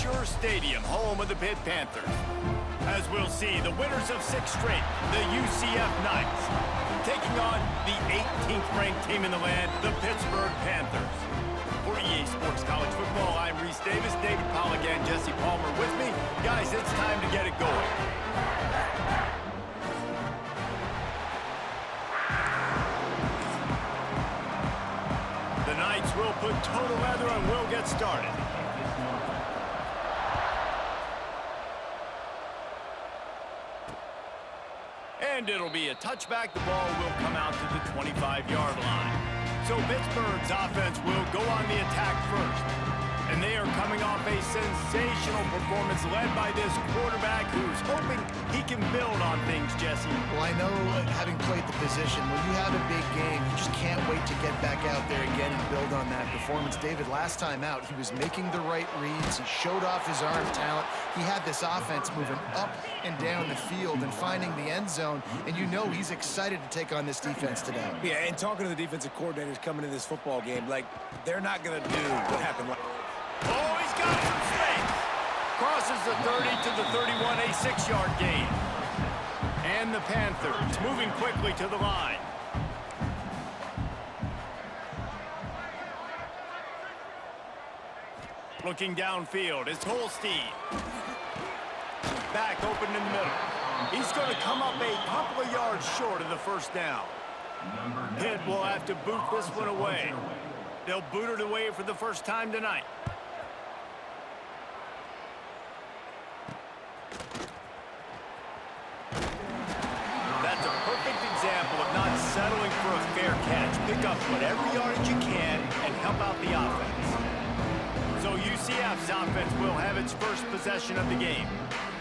Shore Stadium, home of the Pitt Panthers. As we'll see, the winners of 6 straight, the UCF Knights, taking on the 18th ranked team in the land, the Pittsburgh Panthers. For EA Sports College Football, I'm Reese Davis, David Pollack, and Jesse Palmer with me. Guys, it's time to get it going. The Knights will put toe to leather and we'll get started. And it'll be a touchback. The ball will come out to the 25-yard line. So Pittsburgh's offense will go on the attack first. And they are coming off a sensational performance led by this quarterback who's hoping he can build on things, Jesse. Well, I know, having played the position, when you have a big game, you just can't wait to get back out there again and build on that performance. David, last time out, he was making the right reads. He showed off his arm talent. He had this offense moving up and down the field and finding the end zone. And you know he's excited to take on this defense today. Yeah, and talking to the defensive coordinators coming into this football game, like, they're not going to do what happened last. Oh, he's got some space. Crosses the 30 to the 31, a 6-yard gain. And the Panthers moving quickly to the line. Looking downfield, it's Holstein. Back open in the middle. He's going to come up a couple of yards short of the first down. Pitt will have to boot this one away. They'll boot it away for the first time tonight. That's a perfect example of not settling for a fair catch. Pick up whatever yardage you can and help out the offense. So UCF's offense will have its first possession of the game.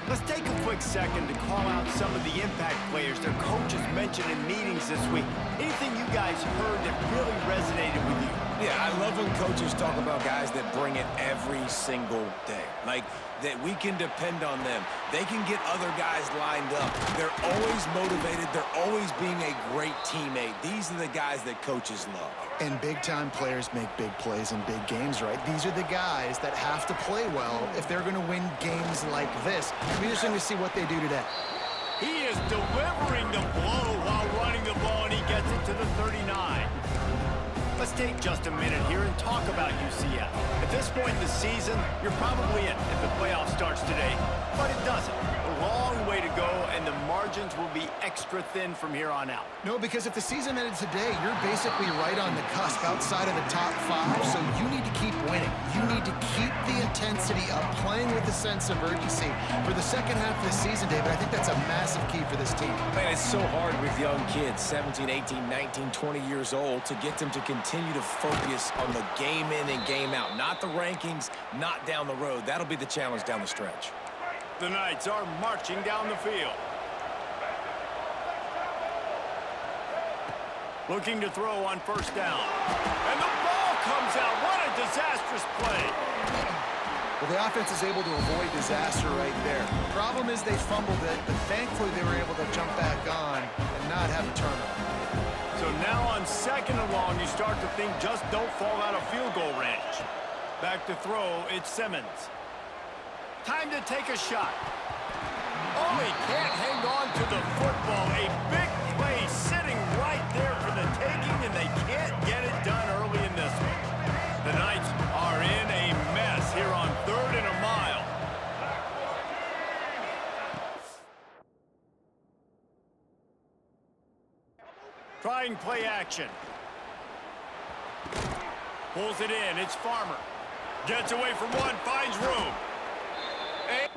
Let's take a quick second to call out some of the impact players their coaches mentioned in meetings this week. Anything you guys heard that really resonated with you? Yeah, I love when coaches talk about guys that bring it every single day. Like, that we can depend on them. They can get other guys lined up. They're always motivated. They're always being a great teammate. These are the guys that coaches love. And big-time players make big plays in big games, right? These are the guys that have to play well if they're going to win games like this. We're just going to see what they do today. He is delivering the blow while running the ball, and he gets it to the 39. Let's take just a minute here and talk about UCF. At this point in the season, you're probably in if the playoff starts today, but it doesn't. A long way to go, and the margins will be extra thin from here on out. No, because if the season ended today, you're basically right on the cusp outside of the top 5, so you need to keep winning. You need to keep the intensity up, playing with a sense of urgency. For the second half of the season, David, I think that's a massive key for this team. Man, it's so hard with young kids, 17, 18, 19, 20 years old, to get them to continue to focus on the game in and game out. Not the rankings, not down the road. That'll be the challenge down the stretch. The Knights are marching down the field. Looking to throw on first down. And the ball comes out. What a disastrous play. Well, the offense is able to avoid disaster right there. Problem is they fumbled it, but thankfully they were able to jump back on and not have a turnover. So now on second and long, you start to think just don't fall out of field goal range. Back to throw, it's Simmons. Time to take a shot. Oh, he can't hang on to the football. A big play sitting right there for the taking, and they can't get it done early in this one. The Knights are in a mess here on 3rd and a mile. Trying play action. Pulls it in, it's Farmer. Gets away from one, finds room. And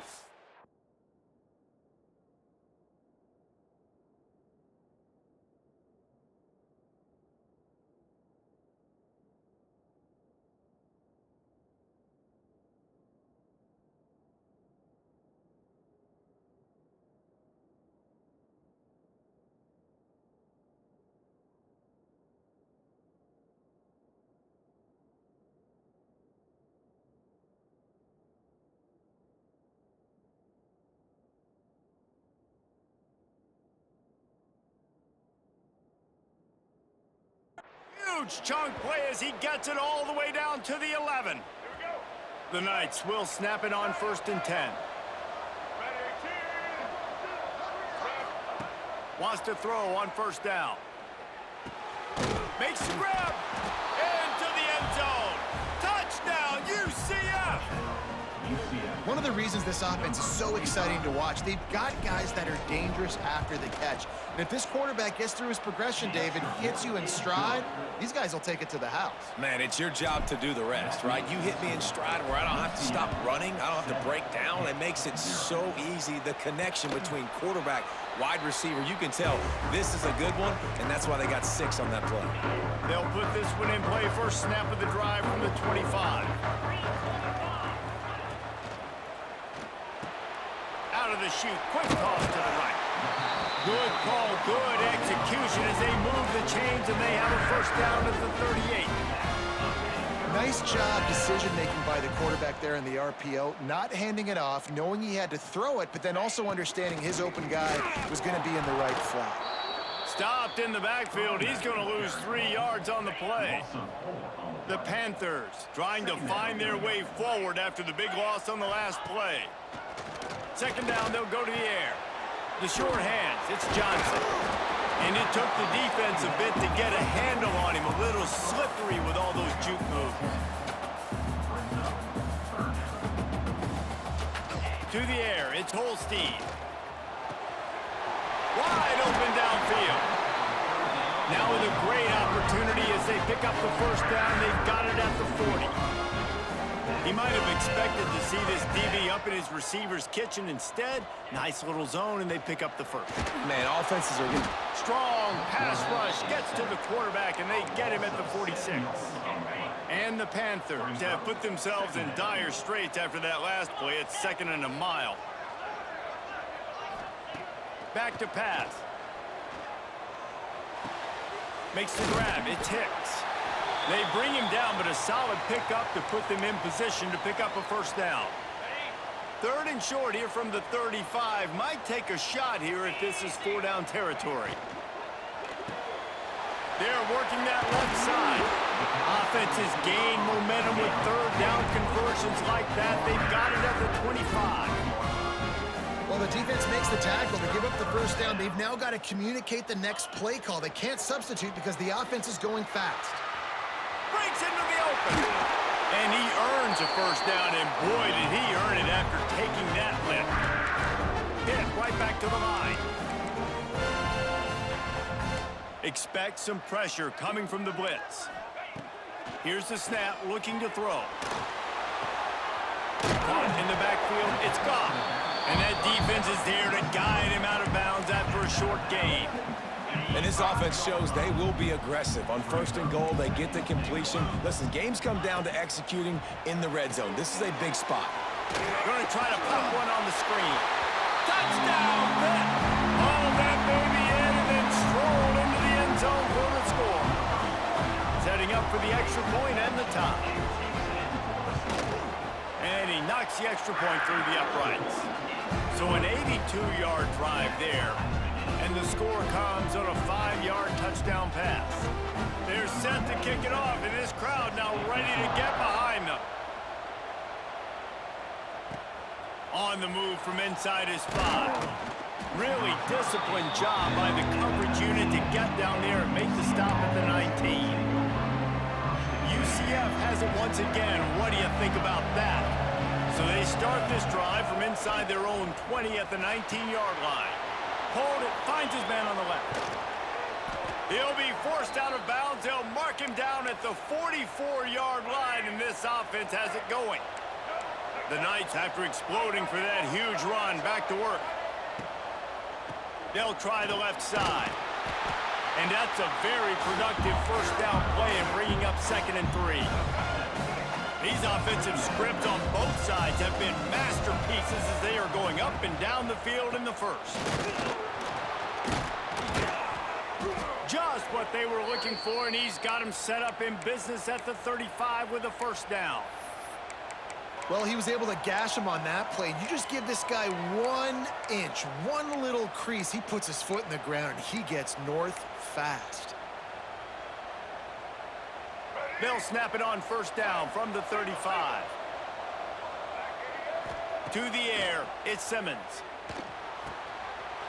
huge chunk play as he gets it all the way down to the 11. The Knights will snap it on 1st and 10. Wants to throw on 1st down. Makes the grab. Into the end zone. Touchdown, UCF! One of the reasons this offense is so exciting to watch, they've got guys that are dangerous after the catch. And if this quarterback gets through his progression, David, hits you in stride, these guys will take it to the house. Man, it's your job to do the rest, right? You hit me in stride where I don't have to stop running. I don't have to break down. It makes it so easy. The connection between quarterback, wide receiver, you can tell this is a good one, and that's why they got 6 on that play. They'll put this one in play. First snap of the drive from the 25. Out of the chute, quick toss to the right. Good call, good execution as they move the chains, and they have a 1st down at the 38. Nice job decision-making by the quarterback there in the RPO, not handing it off, knowing he had to throw it, but then also understanding his open guy was going to be in the right flat. Stopped in the backfield. He's going to lose 3 yards on the play. The Panthers trying to find their way forward after the big loss on the last play. 2nd down, they'll go to the air. The short hands, it's Johnson. And it took the defense a bit to get a handle on him. A little slippery with all those juke moves. To the air, it's Holstein. Wide open downfield. Now with a great opportunity as they pick up the 1st down. They've got it at the 40. He might have expected to see this DB up in his receiver's kitchen. Instead, nice little zone, and they pick up the 1st. Man, offenses are good. Strong pass rush gets to the quarterback, and they get him at the 46. And the Panthers have put themselves in dire straits after that last play. It's 2nd and a mile. Back to pass. Makes the grab. It's Hicks. They bring him down, but a solid pickup to put them in position to pick up a 1st down. 3rd and short here from the 35. Might take a shot here if this is 4-down territory. They're working that left side. Offenses gain momentum with 3rd down conversions like that. They've got it at the 25. Well, the defense makes the tackle to give up the 1st down. They've now got to communicate the next play call. They can't substitute because the offense is going fast. Breaks into the open. And he earns a 1st down, and boy, did he earn it after taking that lift. Hit right back to the line. Expect some pressure coming from the blitz. Here's the snap, looking to throw. Caught in the backfield, it's gone. And that defense is there to guide him out of bounds after a short gain. And this offense shows they will be aggressive. On 1st and goal, they get the completion. Listen, games come down to executing in the red zone. This is a big spot. Going to try to pop one on the screen. Touchdown, Pitt! Hauled that baby in and then strolled into the end zone for the score. Setting up for the extra point and the tie. And he knocks the extra point through the uprights. So an 82-yard drive there. And the score comes on a 5-yard touchdown pass. They're set to kick it off, and this crowd now ready to get behind them. On the move from inside his 5. Really disciplined job by the coverage unit to get down there and make the stop at the 19. UCF has it once again. What do you think about that? So they start this drive from inside their own 20 at the 19-yard line. Hold it, finds his man on the left. He'll be forced out of bounds. They'll mark him down at the 44-yard line, and this offense has it going. The Knights, after exploding for that huge run, back to work. They'll try the left side. And that's a very productive 1st down play and bringing up 2nd and 3. These offensive scripts on both sides have been masterpieces as they are going up and down the field in the 1st. Just what they were looking for, and he's got him set up in business at the 35 with a 1st down. Well, he was able to gash him on that play. You just give this guy 1 inch, one little crease, he puts his foot in the ground, and he gets north fast. They'll snap it on 1st down from the 35. To the air, it's Simmons.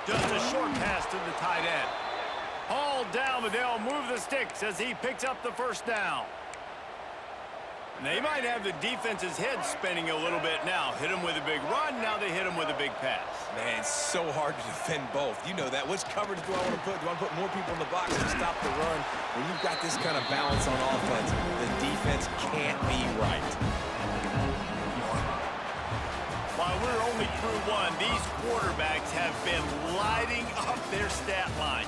Just a short pass to the tight end. Hauled down, but they'll move the sticks as he picks up the first down. They might have the defense's head spinning a little bit now. Hit him with a big run, now they hit him with a big pass. Man, it's so hard to defend both. You know that. Which coverage do I want to put? Do I want to put more people in the box to stop the run? When you've got this kind of balance on offense, the defense can't be right. While we're only through one, these quarterbacks have been lighting up their stat lines.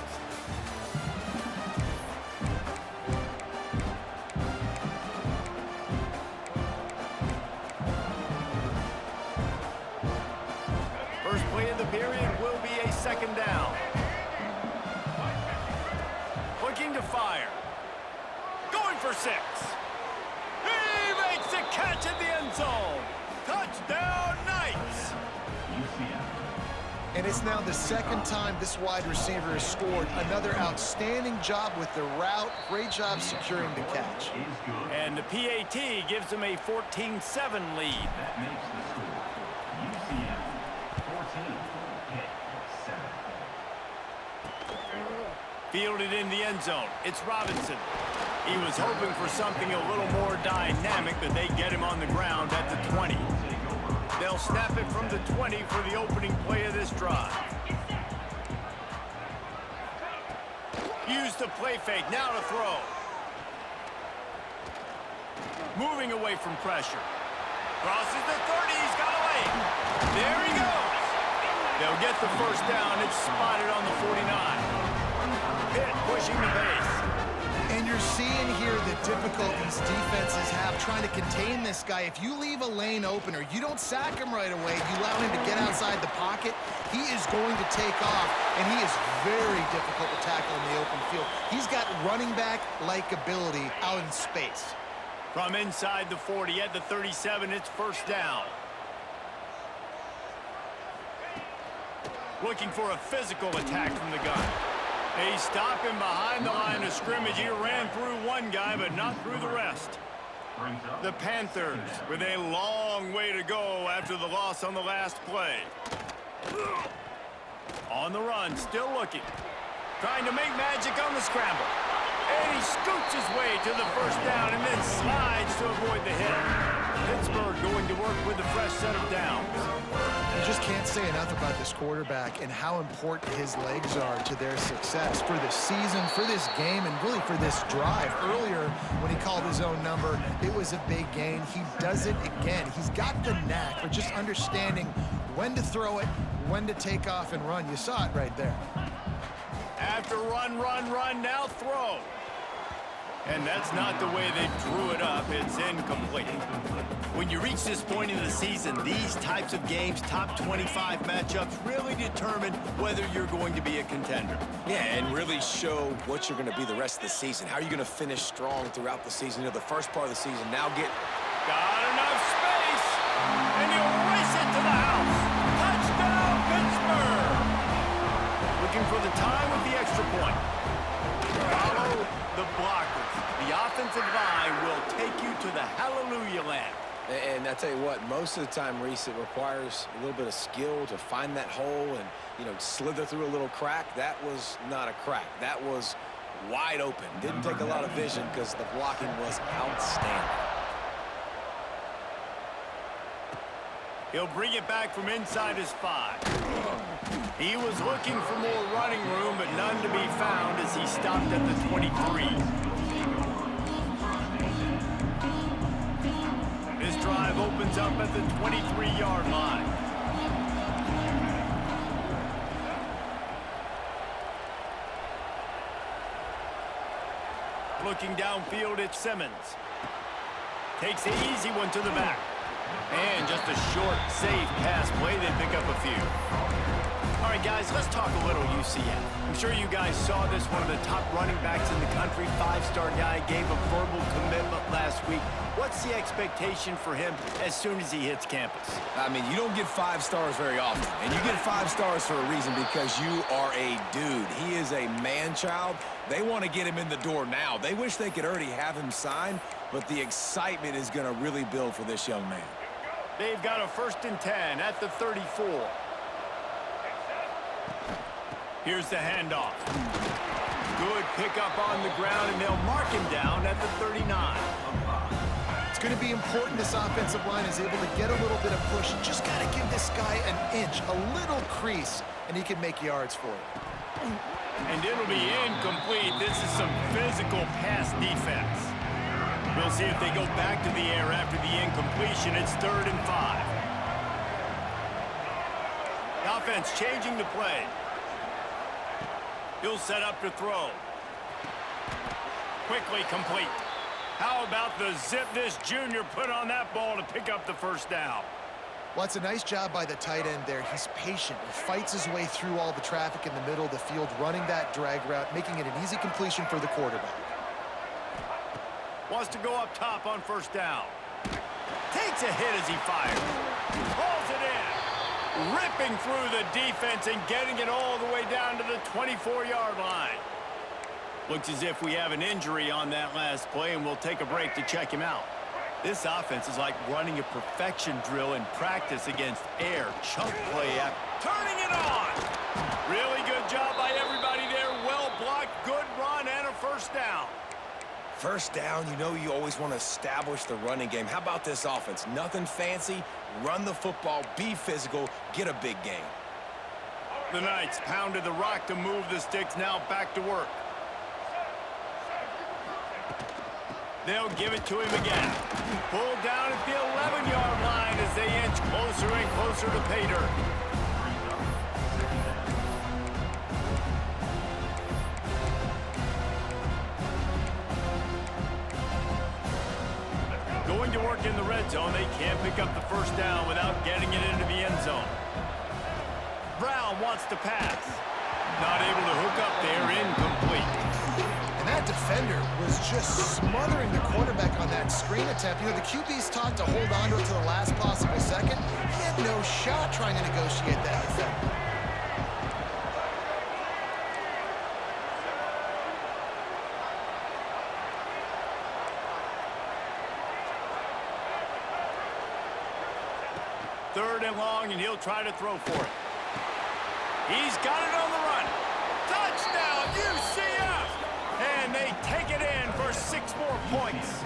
First play of the period will be a second down. Looking to fire. Going for 6. He makes the catch at the end zone. Touchdown, Knights! And it's now the second time this wide receiver has scored. Another outstanding job with the route. Great job securing the catch. And the PAT gives them a 14-7 lead. That makes the score UCF 14, Fielded in the end zone. It's Robinson. He was hoping for something a little more dynamic, but they get him on the ground at the 20. They'll snap it from the 20 for the opening play of this drive. Use the play fake, now to throw. Moving away from pressure. Crosses the 30, he's got a lane. There he goes. They'll get the first down, it's spotted on the 49. Pitt pushing the base. And you're seeing here the difficulties defenses have trying to contain this guy. If you leave a lane open or you don't sack him right away, you allow him to get outside the pocket, he is going to take off, and he is very difficult to tackle in the open field. He's got running back-like ability out in space. From inside the 40 at the 37, it's first down. Looking for a physical attack from the gun. They stop him behind the line of scrimmage. He ran through one guy, but not through the rest. The Panthers with a long way to go after the loss on the last play. On the run, still looking. Trying to make magic on the scramble. And he scoots his way to the first down and then slides to avoid the hit. Pittsburgh going to work with a fresh set of downs. You just can't say enough about this quarterback and how important his legs are to their success for this season, for this game, and really for this drive. Earlier, when he called his own number, it was a big gain. He does it again. He's got the knack for just understanding when to throw it, when to take off and run. You saw it right there. After run, now throw. And that's not the way they drew it up. It's incomplete. When you reach this point in the season, these types of games, top 25 matchups, really determine whether you're going to be a contender. Yeah, and really show what you're going to be the rest of the season. How are you going to finish strong throughout the season? You know, the first part of the season, now get... Got enough space, and he'll race it to the house. Touchdown, Pittsburgh! Looking for the time with the extra point. Follow the blockers. The offensive line will take you to the hallelujah land. And I tell you what, most of the time, Reese, it requires a little bit of skill to find that hole and, you know, slither through a little crack. That was not a crack. That was wide open. Didn't take a lot of vision because the blocking was outstanding. He'll bring it back from inside his 5. He was looking for more running room, but none to be found as he stopped at the 23. This drive opens up at the 23-yard line. Looking downfield, it's Simmons. Takes the easy one to the back. And just a short, safe pass play. They pick up a few. All right, guys, let's talk a little UCF. I'm sure you guys saw this. One of the top running backs in the country, 5-star guy, gave a verbal commitment last week. What's the expectation for him as soon as he hits campus? I mean, you don't get 5 stars very often. And you get 5 stars for a reason, because you are a dude. He is a man-child. They want to get him in the door now. They wish they could already have him signed, but the excitement is going to really build for this young man. They've got a 1st and 10 at the 34. Here's the handoff. Good pickup on the ground, and they'll mark him down at the 39. It's going to be important this offensive line is able to get a little bit of push. You just got to give this guy an inch, a little crease, and he can make yards for you. And it'll be incomplete. This is some physical pass defense. We'll see if they go back to the air after the incompletion. It's 3rd and 5. The offense changing the play. He'll set up to throw. Quickly complete. How about the zip this junior put on that ball to pick up the 1st down? Well, it's a nice job by the tight end there. He's patient. He fights his way through all the traffic in the middle of the field, running that drag route, making it an easy completion for the quarterback. Wants to go up top on 1st down. Takes a hit as he fires. Pulls it in. Ripping through the defense and getting it all the way down to the 24-yard line. Looks as if we have an injury on that last play, and we'll take a break to check him out. This offense is like running a perfection drill in practice against air. Chunk play app. Turning it on. Really good job by everybody there. Well blocked, good run, and a 1st down. 1st down, you know you always want to establish the running game. How about this offense? Nothing fancy. Run the football, be physical, get a big gain. The Knights pounded the rock to move the sticks. Now back to work. They'll give it to him again. Pulled down at the 11-yard line as they inch closer and closer to pay dirt. Going to work in the red zone. They can't pick up the 1st down without getting it into the end zone. Brown wants to pass. Not able to hook up there. Incomplete. And that defender was just smothering the quarterback on that screen attempt. You know, the QB's taught to hold on to it to the last possible second. He had no shot trying to negotiate that defender. Third and long, and he'll try to throw for it. He's got it on the run. Touchdown, UCF! And they take it in for 6 more points.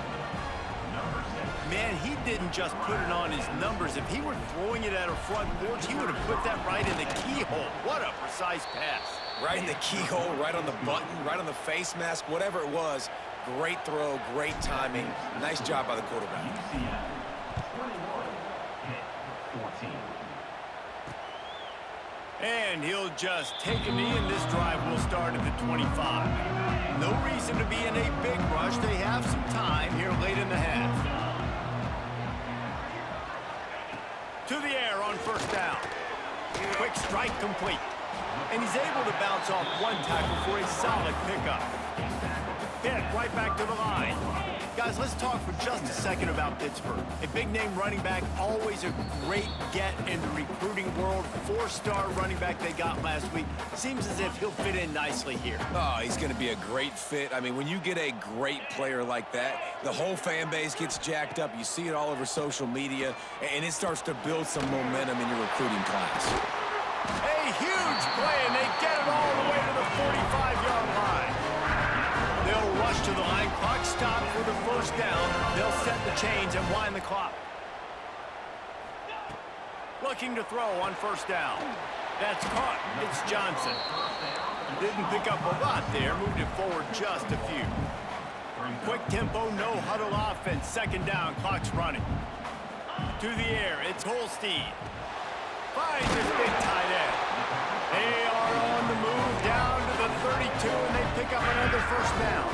Man, he didn't just put it on his numbers. If he were throwing it at a front porch, he would have put that right in the keyhole. What a precise pass. Right in the keyhole, right on the button, right on the face mask, whatever it was. Great throw, great timing. Nice job by the quarterback. UCF 21, hit 14. And he'll just take a knee, and this drive will start at the 25. No reason to be in a big rush. They have some time here late in the half. To the air on 1st down. Quick strike complete. And he's able to bounce off one tackle for a solid pickup. Hit right back to the line. Guys, let's talk for just a second about Pittsburgh. A big-name running back, always a great get in the recruiting world. 4-star running back they got last week. Seems as if he'll fit in nicely here. Oh, he's going to be a great fit. I mean, when you get a great player like that, the whole fan base gets jacked up. You see it all over social media, and it starts to build some momentum in your recruiting class. A huge play, and they get it all the way to the 45-yard line. They'll rush to the line. Clock stopped for the 1st down. They'll set the chains and wind the clock. Looking to throw on 1st down. That's caught. It's Johnson. Didn't pick up a lot there. Moved it forward just a few. Quick tempo, no huddle offense. 2nd down. Clock's running. To the air. It's Holstein. Finds his big tight end. They are on the move down to the 32, and they pick up another 1st down.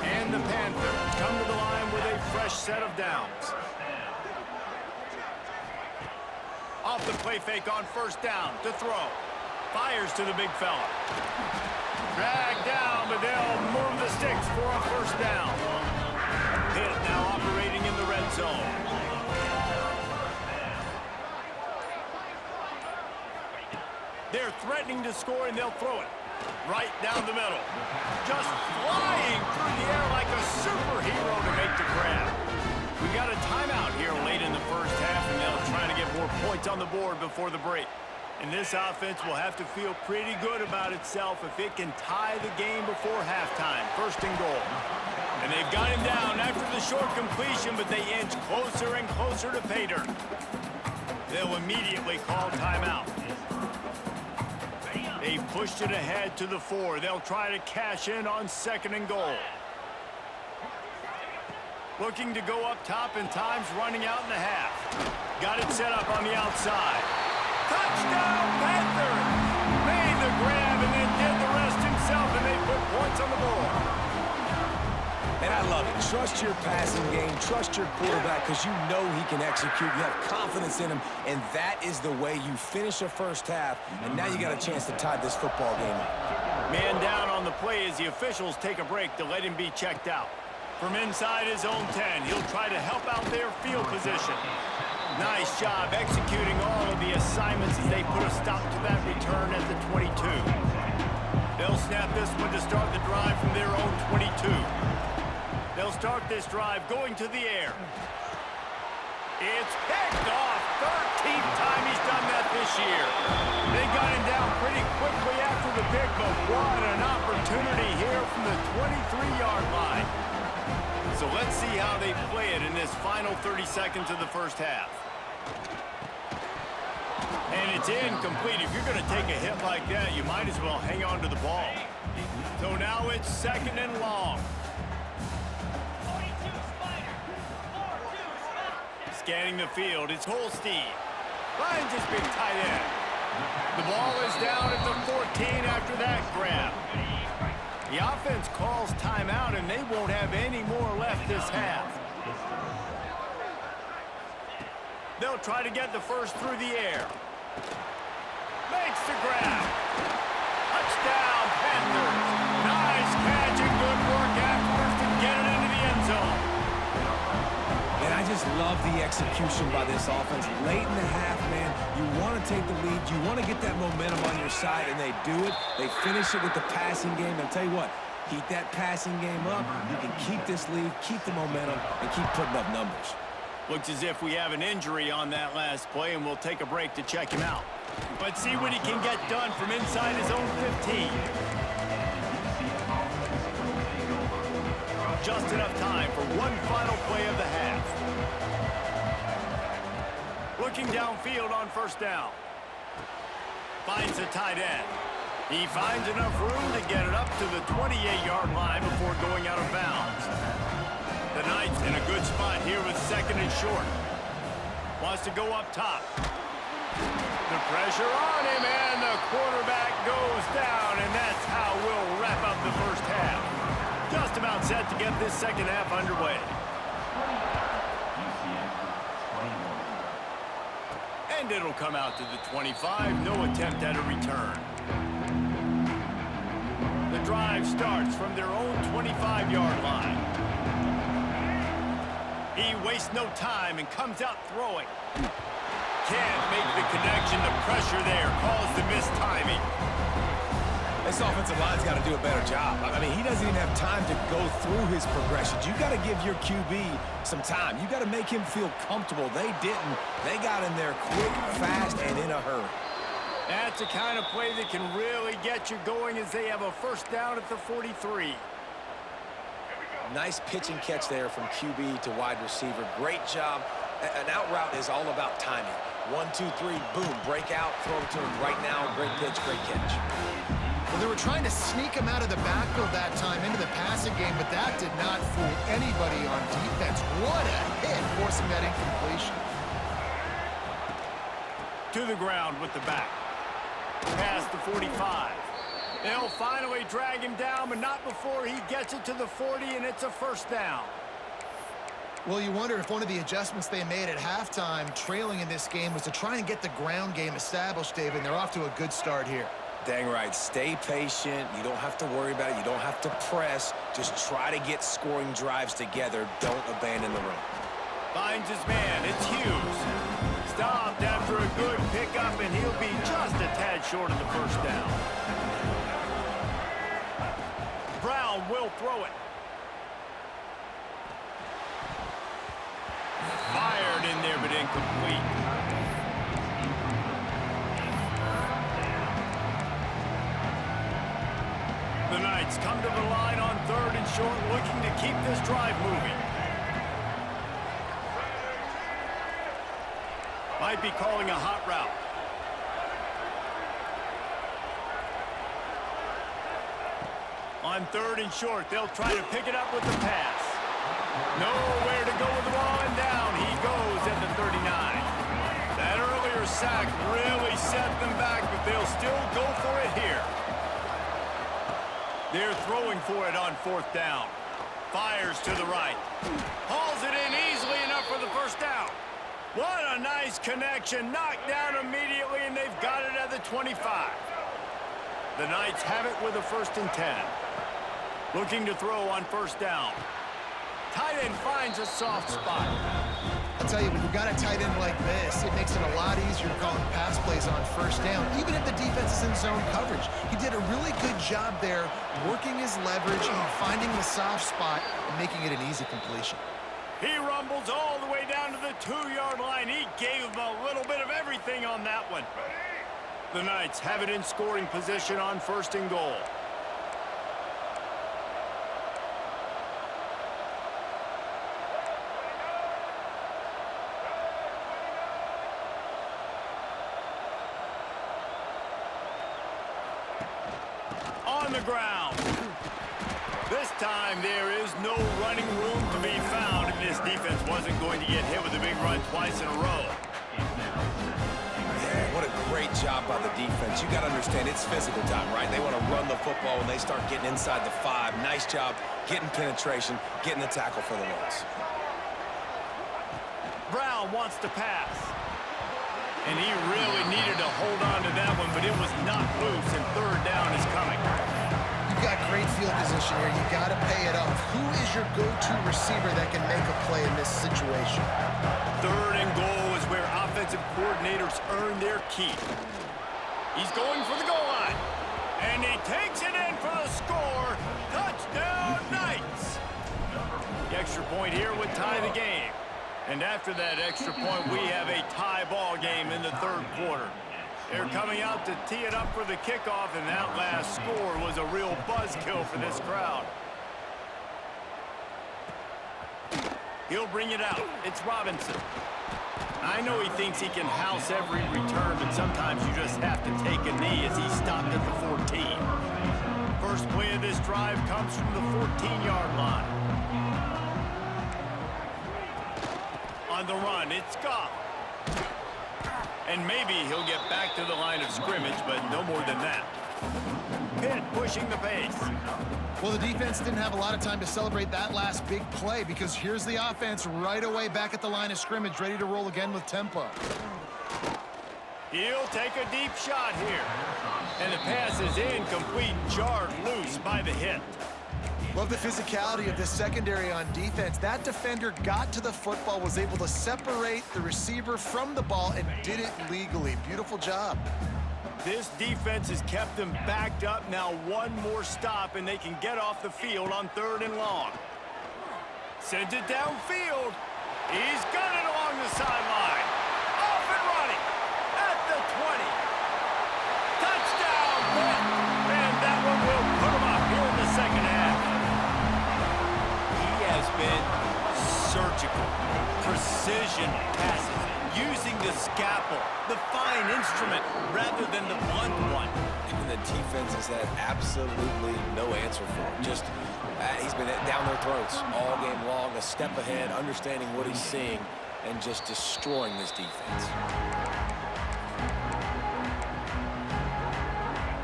And the Panthers come to the line with a fresh set of downs. Off the play fake on 1st down to throw. Fires to the big fella. Dragged down, but they'll move the sticks for a 1st down. Pitt now operating in the red zone. They're threatening to score, and they'll throw it right down the middle. Just flying through the air like a superhero to make the grab. We got a timeout here late in the first half, and they'll try to get more points on the board before the break. And this offense will have to feel pretty good about itself if it can tie the game before halftime. First and goal. And they've got him down after the short completion, but they inch closer and closer to pay dirt. They'll immediately call timeout. They've pushed it ahead to the 4. They'll try to cash in on second and goal. Looking to go up top, and time's running out in the half. Got it set up on the outside. Touchdown, Panthers! Made the grab and then did the rest himself, and they put points on the board. And I love it. Trust your passing game. Trust your quarterback because you know he can execute. You have confidence in him, and that is the way you finish a first half, and now you got a chance to tie this football game up. Man down on the play as the officials take a break to let him be checked out. From inside his own 10, he'll try to help out their field position. Nice job executing all of the assignments as they put a stop to that return at the 22. They'll snap this one to start the drive from their own 22. They'll start this drive going to the air. It's picked off. 13th time he's done that this year. They got him down pretty quickly after the pick, but what an opportunity here from the 23-yard line. So let's see how they play it in this final 30 seconds of the first half. And it's incomplete. If you're going to take a hit like that, you might as well hang on to the ball. So now it's second and long. Scanning the field, it's Holstein. Finds his big tight end. The ball is down at the 14 after that grab. The offense calls timeout, and they won't have any more left this half. They'll try to get the first through the air. Makes the grab. Touchdown, Panthers. Nice catch and good work afterwards to get it into the end zone. And I just love the execution by this offense. Late in the half, man, you want to take the lead. You want to get that momentum on your side, and they do it. They finish it with the passing game. I'll tell you what, keep that passing game up. You can keep this lead, keep the momentum, and keep putting up numbers. Looks as if we have an injury on that last play, and we'll take a break to check him out. Let's see what he can get done from inside his own 15. Just enough time for one final play of the half. Looking downfield on first down. Finds a tight end. He finds enough room to get it up to the 28-yard line before going out of bounds. The Knights in a good spot here with second and short. Wants to go up top. The pressure on him, and the quarterback goes down, and that's how we'll wrap up the first half. Just about set to get this second half underway. And it'll come out to the 25. No attempt at a return. The drive starts from their own 25-yard line. He wastes no time and comes out throwing. Can't make the connection. The pressure there caused the missed timing. This offensive line's got to do a better job. I mean, he doesn't even have time to go through his progressions. You got to give your QB some time. You got to make him feel comfortable. They didn't. They got in there quick, fast, and in a hurry. That's the kind of play that can really get you going as they have a first down at the 43. Nice pitch and catch there from QB to wide receiver. Great job. An out route is all about timing. 1, 2, 3, boom, break out, throw it to him right now. Great pitch, great catch. Well, they were trying to sneak him out of the backfield that time into the passing game, but that did not fool anybody on defense. What a hit, forcing that incompletion. To the ground with the back. Past the 45. They'll finally drag him down, but not before he gets it to the 40, and it's a first down. Well, you wonder if one of the adjustments they made at halftime, trailing in this game, was to try and get the ground game established, David, and they're off to a good start here. Dang right. Stay patient. You don't have to worry about it. You don't have to press. Just try to get scoring drives together. Don't abandon the run. Finds his man. It's Hughes. Stopped after a good pickup, and he'll be just a tad short of the first down. Brown will throw it. Fired in there, but incomplete. The Knights come to the line on 3rd and short, looking to keep this drive moving. Might be calling a hot route. On 3rd and short, they'll try to pick it up with the pass. Nowhere to go with the ball, and down he goes at the 39. That earlier sack really set them back, but they'll still go for it here. They're throwing for it on 4th down. Fires to the right. Hauls it in easily enough for the first down. What a nice connection. Knocked down immediately, and they've got it at the 25. The Knights have it with a 1st and 10. Looking to throw on 1st down. Tight end finds a soft spot. I'll tell you, when you've got a tight end like this, it makes it a lot easier to call pass plays on 1st down, even if the defense is in zone coverage. He did a really good job there, working his leverage and finding the soft spot and making it an easy completion. He rumbles all the way down to the 2-yard line. He gave him a little bit of everything on that one. The Knights have it in scoring position on 1st and goal. On the ground. This time there is no running room to be found, and this defense wasn't going to get hit with a big run twice in a row. Yeah, what a great job by the defense. You got to understand, it's physical time, right? They want to run the football when they start getting inside the 5. Nice job getting penetration, getting the tackle for the loss. Brown wants to pass. And he really needed to hold on to that one, but it was knocked loose, and 3rd down is coming. You've got great field position here. You got to pay it off. Who is your go-to receiver that can make a play in this situation? 3rd and goal is where offensive coordinators earn their keep. He's going for the goal line. And he takes it in for the score. Touchdown, Knights! The extra point here would tie the game. And after that extra point, we have a tie ball game in the 3rd quarter. They're coming out to tee it up for the kickoff, and that last score was a real buzzkill for this crowd. He'll bring it out. It's Robinson. I know he thinks he can house every return, but sometimes you just have to take a knee as he stopped at the 14. First play of this drive comes from the 14-yard line. On the run, it's Goff. And maybe he'll get back to the line of scrimmage, but no more than that. Pitt pushing the pace. Well, the defense didn't have a lot of time to celebrate that last big play because here's the offense right away back at the line of scrimmage, ready to roll again with tempo. He'll take a deep shot here. And the pass is incomplete, jarred loose by the hit. Love the physicality of this secondary on defense. That defender got to the football, was able to separate the receiver from the ball, and did it legally. Beautiful job. This defense has kept them backed up. Now one more stop, and they can get off the field on 3rd and long. Sends it downfield. He's got it along the sideline. Off and running at the 20. Touchdown, Pitt. And that one will put them up here in the 2nd half. Has been surgical, precision passes, using the scalpel, the fine instrument, rather than the blunt one. And the defense has had absolutely no answer for him. Just, he's been down their throats all game long, a step ahead, understanding what he's seeing, and just destroying this defense.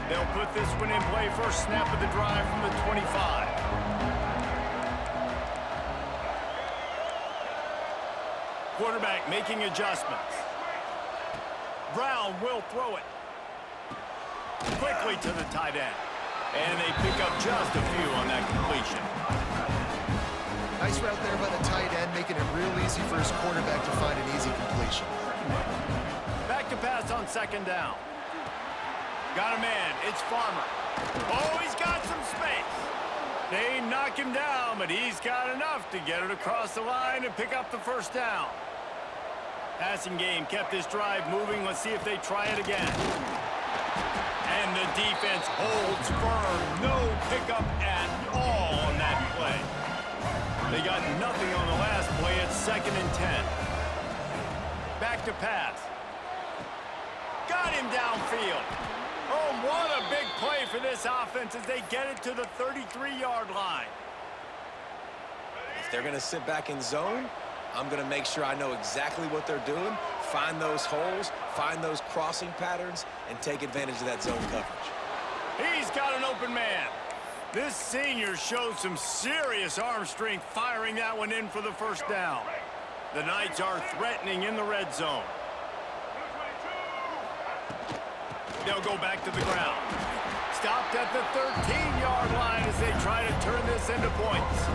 They'll put this one in play. First snap of the drive from the 25. Quarterback making adjustments. Brown will throw it. Quickly to the tight end. And they pick up just a few on that completion. Nice route there by the tight end, making it real easy for his quarterback to find an easy completion. Back to pass on 2nd down. Got a man. It's Farmer. Oh, he's got some space. They knock him down, but he's got enough to get it across the line and pick up the first down. Passing game kept this drive moving. Let's see if they try it again. And the defense holds firm. No pickup at all on that play. They got nothing on the last play. It's 2nd and 10. Back to pass. Got him downfield. Oh, what a big play for this offense as they get it to the 33-yard line. If they're going to sit back in zone, I'm going to make sure I know exactly what they're doing, find those holes, find those crossing patterns, and take advantage of that zone coverage. He's got an open man. This senior showed some serious arm strength firing that one in for the first down. The Knights are threatening in the red zone. They'll go back to the ground. Stopped at the 13-yard line as they try to turn this into points.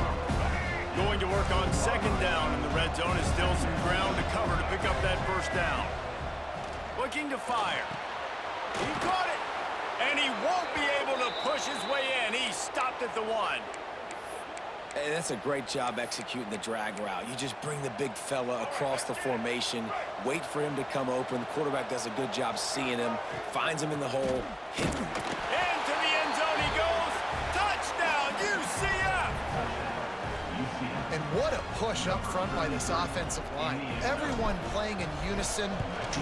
Going to work on 2nd down in the red zone is still some ground to cover to pick up that first down. Looking to fire. He caught it. And he won't be able to push his way in. He stopped at the 1. Hey, that's a great job executing the drag route. You just bring the big fella across the formation, wait for him to come open. The quarterback does a good job seeing him, finds him in the hole, hit him. Into the end zone he goes. Touchdown, UCF! And what a push up front by this offensive line. Everyone playing in unison,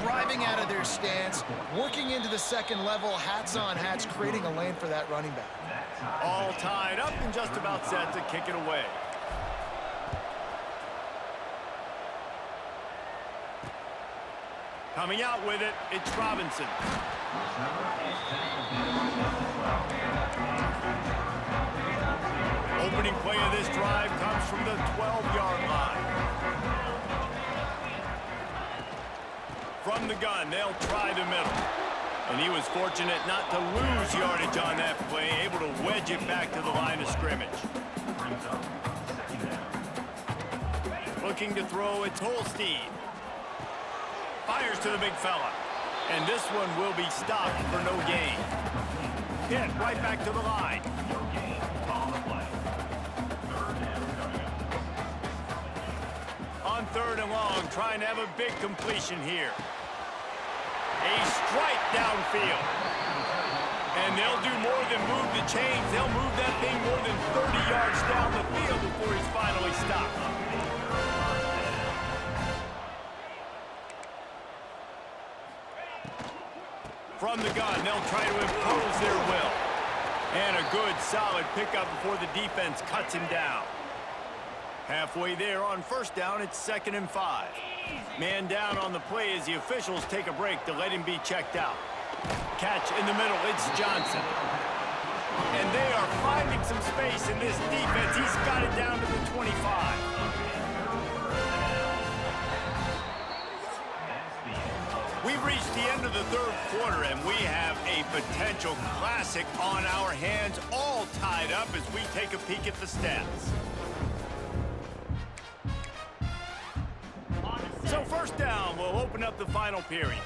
driving out of their stance, working into the second level, hats on hats, creating a lane for that running back. All tied up and just about set to kick it away. Coming out with it, it's Robinson. Opening play of this drive comes from the 12-yard line. From the gun, they'll try the middle. And he was fortunate not to lose yardage on that play, able to wedge it back to the line of scrimmage. Looking to throw, it's Holstein. Fires to the big fella. And this one will be stopped for no gain. Hit right back to the line. On 3rd and long, trying to have a big completion here. A strike downfield. And they'll do more than move the chains. They'll move that thing more than 30 yards down the field before he's finally stopped. From the gun, they'll try to impose their will. And a good, solid pickup before the defense cuts him down. Halfway there on 1st down, it's 2nd and 5. Man down on the play as the officials take a break to let him be checked out. Catch in the middle, it's Johnson. And they are finding some space in this defense. He's got it down to the 25. We've reached the end of the 3rd quarter, and we have a potential classic on our hands, all tied up as we take a peek at the stats. So 1st down will open up the final period.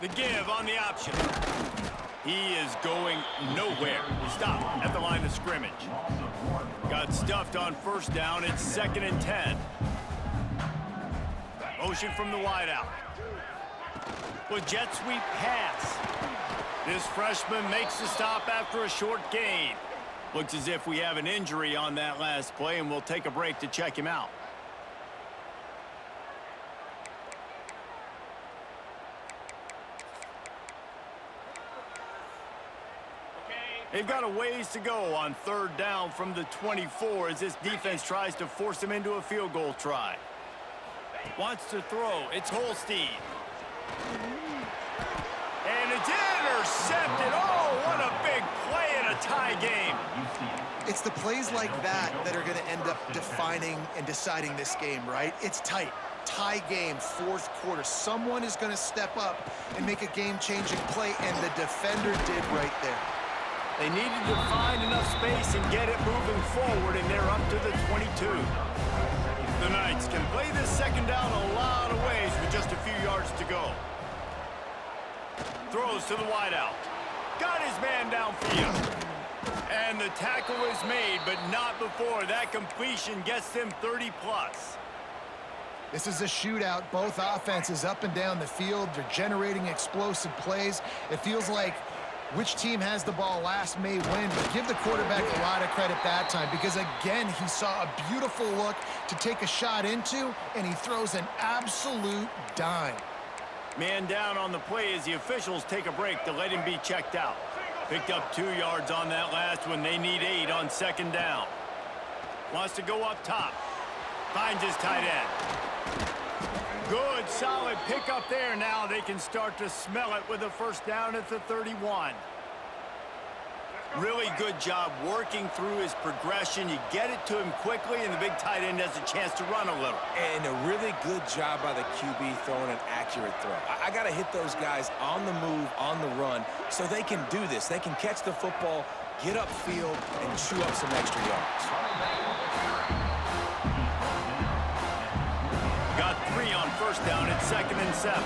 The give on the option. He is going nowhere. Stop at the line of scrimmage. Got stuffed on 1st down. It's 2nd and 10. Motion from the wideout. With jet sweep pass. This freshman makes the stop after a short gain. Looks as if we have an injury on that last play, and we'll take a break to check him out. They've got a ways to go on 3rd down from the 24 as this defense tries to force him into a field goal try. Wants to throw. It's Holstein. And it's intercepted. Oh, what a big play in a tie game. It's the plays like that that are going to end up defining and deciding this game, right? It's tight. Tie game, 4th quarter. Someone is going to step up and make a game-changing play, and the defender did right there. They needed to find enough space and get it moving forward, and they're up to the 22. The Knights can play this 2nd down a lot of ways with just a few yards to go. Throws to the wideout. Got his man downfield. And the tackle is made, but not before that completion gets them 30+. This is a shootout. Both offenses up and down the field. They're generating explosive plays. It feels like which team has the ball last may win, but give the quarterback a lot of credit that time because, again, he saw a beautiful look to take a shot into, and he throws an absolute dime. Man down on the play as the officials take a break to let him be checked out. Picked up 2 yards on that last one. They need 8 on 2nd down. Wants to go up top. Finds his tight end. Good, solid pickup there. Now they can start to smell it with a 1st down at the 31. Really good job working through his progression. You get it to him quickly, and the big tight end has a chance to run a little. And a really good job by the QB throwing an accurate throw. I got to hit those guys on the move, on the run, so they can do this. They can catch the football, get upfield, and chew up some extra yards. Got 3 on 1st down at 2nd and 7.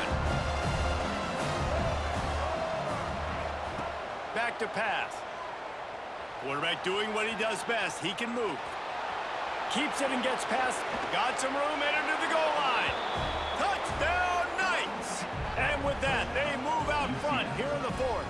Back to pass. Quarterback doing what he does best. He can move. Keeps it and gets past. Got some room and into the goal line. Touchdown, Knights! And with that, they move out front here in the 4th.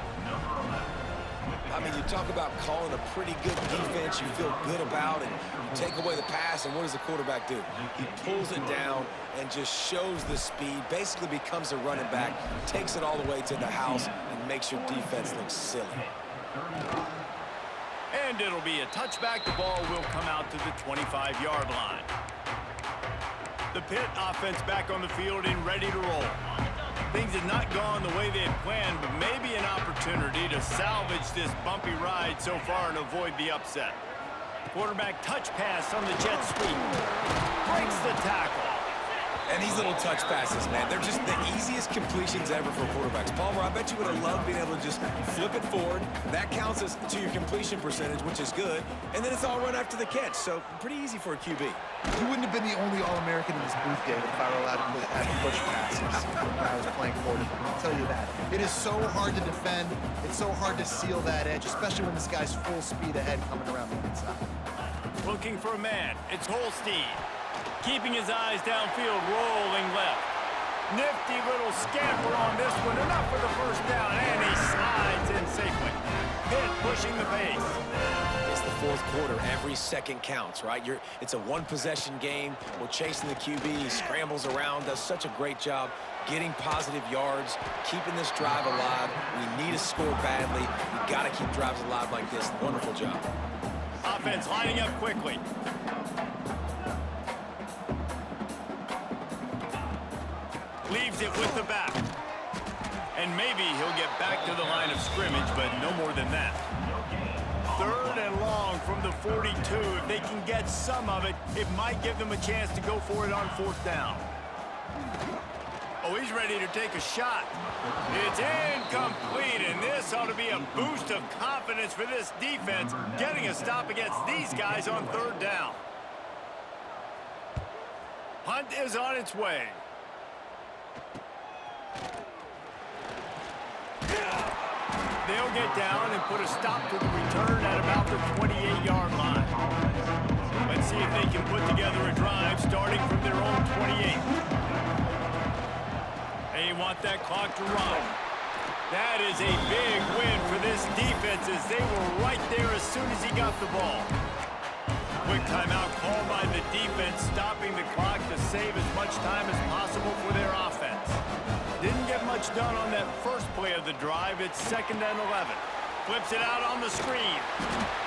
I mean, you talk about calling a pretty good defense you feel good about, and you take away the pass, and what does the quarterback do? He pulls it down and just shows the speed, basically becomes a running back, takes it all the way to the house, and makes your defense look silly. And it'll be a touchback. The ball will come out to the 25-yard line. The Pitt offense back on the field and ready to roll. Things had not gone the way they had planned, but maybe an opportunity to salvage this bumpy ride so far and avoid the upset. Quarterback touch pass on the jet sweep. Breaks the tackle. And these little touch passes, man, they're just the easiest completions ever for quarterbacks. Palmer, I bet you would have loved being able to just flip it forward. That counts as to your completion percentage, which is good. And then it's all run after the catch, so pretty easy for a QB. You wouldn't have been the only All-American in this booth, David, if I were allowed to push passes when I was playing quarterback. I'll tell you that. It is so hard to defend. It's so hard to seal that edge, especially when this guy's full speed ahead coming around the inside. Looking for a man. It's Holstein. Keeping his eyes downfield, rolling left. Nifty little scamper on this one. Enough for the 1st down, and he slides in safely. Pitt pushing the pace. It's the 4th quarter. Every second counts, right? It's a one-possession game. We're chasing the QB. He scrambles around, does such a great job getting positive yards, keeping this drive alive. We need to score badly. We got to keep drives alive like this. Wonderful job. Offense lining up quickly. Leaves it with the back. And maybe he'll get back to the line of scrimmage, but no more than that. 3rd and long from the 42. If they can get some of it, it might give them a chance to go for it on 4th down. Oh, he's ready to take a shot. It's incomplete, and this ought to be a boost of confidence for this defense, getting a stop against these guys on 3rd down. Punt is on its way. They'll get down and put a stop to the return at about the 28-yard line. Let's see if they can put together a drive starting from their own 28. They want that clock to run. That is a big win for this defense as they were right there as soon as he got the ball. Quick timeout called by the defense, stopping the clock to save as much time as possible for their offense. Didn't get much done on that first play of the drive. It's 2nd and 11. Flips it out on the screen.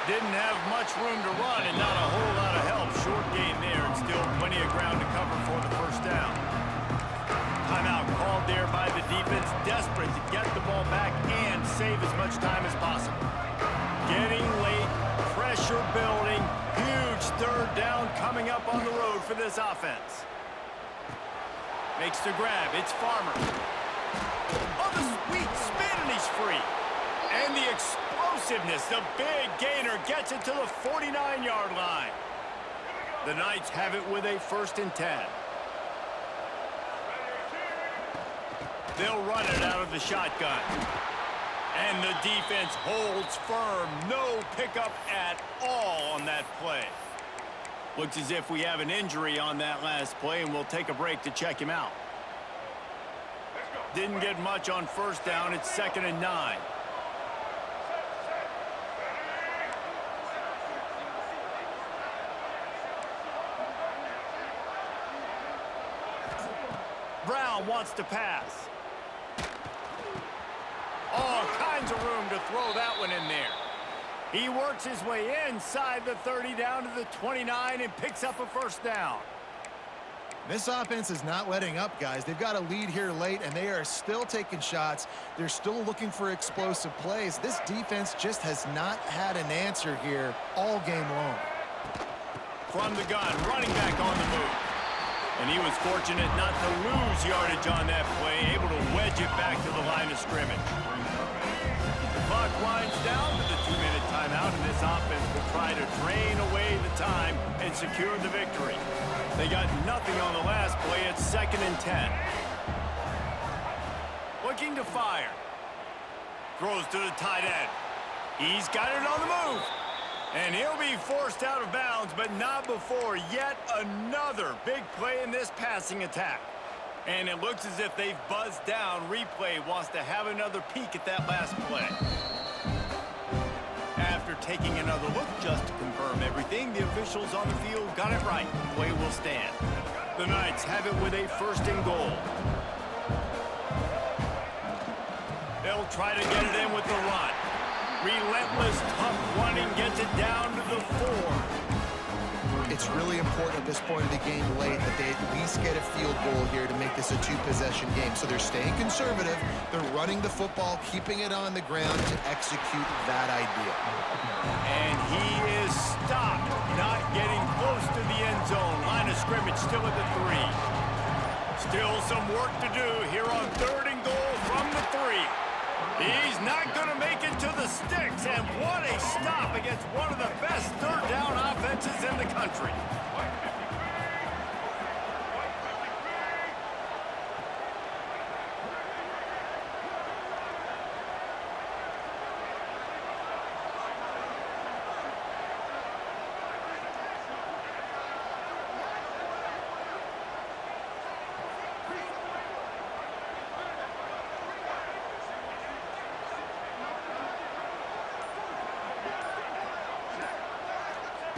Didn't have much room to run and not a whole lot of help. Short gain there and still plenty of ground to cover for the 1st down. Timeout called there by the defense, desperate to get the ball back and save as much time as possible. Getting late, pressure building, huge 3rd down coming up on the road for this offense. Makes the grab, it's Farmer. Oh, the sweet spin, and he's free. And the explosiveness, the big gainer gets it to the 49-yard line. The Knights have it with a 1st and 10. They'll run it out of the shotgun. And the defense holds firm. No pickup at all on that play. Looks as if we have an injury on that last play, and we'll take a break to check him out. Didn't get much on first down. It's 2nd and 9. Brown wants to pass. All kinds of room to throw that one in there. He works his way inside the 30 down to the 29 and picks up a first down. This offense is not letting up, guys. They've got a lead here late, and they are still taking shots. They're still looking for explosive plays. This defense just has not had an answer here all game long. From the gun, running back on the move. And he was fortunate not to lose yardage on that play, able to wedge it back to the line of scrimmage. The clock winds down to the 2-minute timeout, and this offense will try to drain away the time and secure the victory. They got nothing on the last play. It's 2nd and 10. Looking to fire. Throws to the tight end. He's got it on the move. And he'll be forced out of bounds, but not before yet another big play in this passing attack. And it looks as if they've buzzed down. Replay wants to have another peek at that last play. After taking another look just to confirm everything, the officials on the field got it right. The play will stand. The Knights have it with a 1st and goal. They'll try to get it in with the run. Relentless, tough running gets it down to the 4. It's really important at this point of the game late that they at least get a field goal here to make this a 2-possession game. So they're staying conservative. They're running the football, keeping it on the ground to execute that idea. And he is stopped, not getting close to the end zone. Line of scrimmage still at the 3. Still some work to do here on 3rd and goal from the 3. He's not going to make it to the sticks, and what a stop against one of the best 3rd down offenses in the country.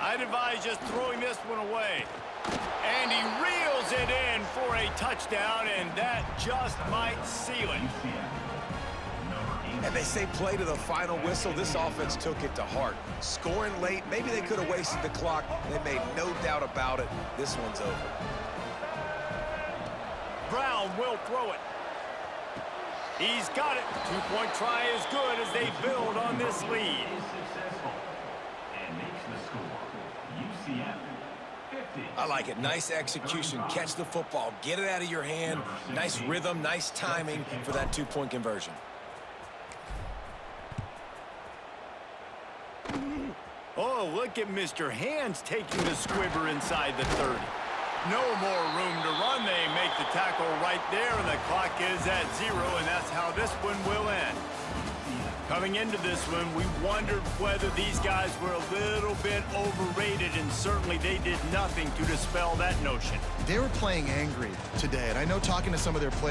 I'd advise just throwing this one away. And he reels it in for a touchdown, and that just might seal it. And they say play to the final whistle. This offense took it to heart. Scoring late, maybe they could have wasted the clock. They made no doubt about it. This one's over. Brown will throw it. He's got it. 2-point try is good as they build on this lead. I like it. Nice execution. Catch the football. Get it out of your hand. Nice rhythm, nice timing for that 2-point conversion. Oh, look at Mr. Hands taking the squibber inside the 30. No more room to run. They make the tackle right there, and the clock is at 0, and that's how this one will end. Coming into this one, we wondered whether these guys were a little bit overrated, and certainly they did nothing to dispel that notion. They were playing angry today, and I know talking to some of their players,